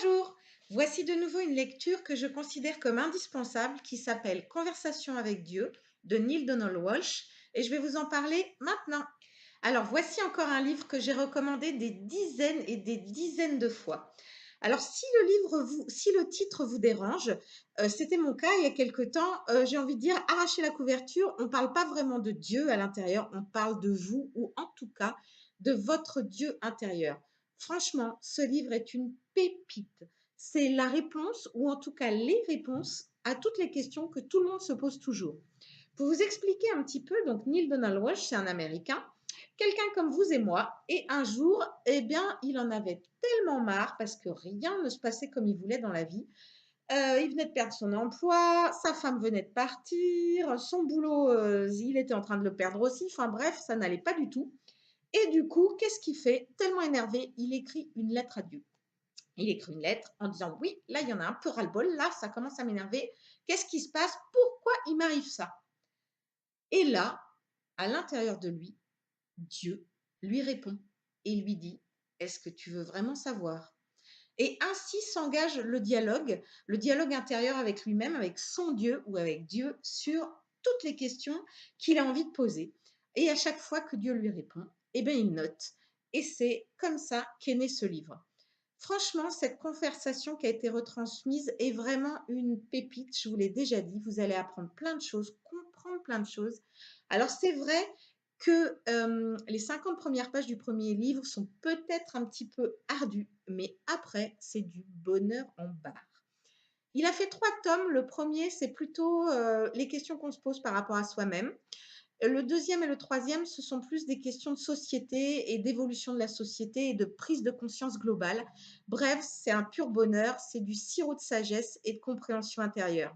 Bonjour, voici de nouveau une lecture que je considère comme indispensable qui s'appelle Conversation avec Dieu de Neale Donald Walsch et je vais vous en parler maintenant. Alors voici encore un livre que j'ai recommandé des dizaines et des dizaines de fois. Alors si le titre vous dérange, c'était mon cas il y a quelque temps, j'ai envie de dire arrachez la couverture, on ne parle pas vraiment de Dieu à l'intérieur, on parle de vous ou en tout cas de votre Dieu intérieur. Franchement, ce livre est une pépite. C'est la réponse, ou en tout cas les réponses, à toutes les questions que tout le monde se pose toujours. Pour vous expliquer un petit peu, donc Neale Donald Walsch, c'est un Américain, quelqu'un comme vous et moi, et un jour, eh bien, il en avait tellement marre parce que rien ne se passait comme il voulait dans la vie. Il venait de perdre son emploi, sa femme venait de partir, son boulot, il était en train de le perdre aussi. Enfin bref, ça n'allait pas du tout. Et du coup, qu'est-ce qu'il fait? Tellement énervé, il écrit une lettre à Dieu. Il écrit une lettre en disant oui, là, il y en a un peu ras-le-bol, là, ça commence à m'énerver. Qu'est-ce qui se passe? Pourquoi il m'arrive ça? Et là, à l'intérieur de lui, Dieu lui répond et lui dit est-ce que tu veux vraiment savoir? Et ainsi s'engage le dialogue intérieur avec lui-même, avec son Dieu ou avec Dieu sur toutes les questions qu'il a envie de poser. Et à chaque fois que Dieu lui répond, eh bien, il note. Et c'est comme ça qu'est né ce livre. Franchement, cette conversation qui a été retransmise est vraiment une pépite. Je vous l'ai déjà dit, vous allez apprendre plein de choses, comprendre plein de choses. Alors, c'est vrai que les 50 premières pages du premier livre sont peut-être un petit peu ardues, mais après, c'est du bonheur en barre. Il a fait 3 tomes. Le premier, c'est plutôt les questions qu'on se pose par rapport à soi-même. Le deuxième et le troisième, ce sont plus des questions de société et d'évolution de la société et de prise de conscience globale. Bref, c'est un pur bonheur, c'est du sirop de sagesse et de compréhension intérieure.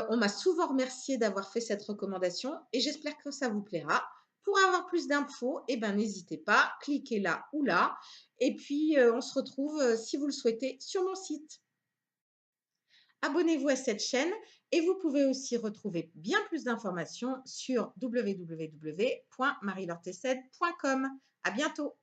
On m'a souvent remercié d'avoir fait cette recommandation et j'espère que ça vous plaira. Pour avoir plus d'infos, eh ben, n'hésitez pas, cliquez là ou là. Et puis, on se retrouve, si vous le souhaitez, sur mon site. Abonnez-vous à cette chaîne et vous pouvez aussi retrouver bien plus d'informations sur www.marilortessed.com. À bientôt.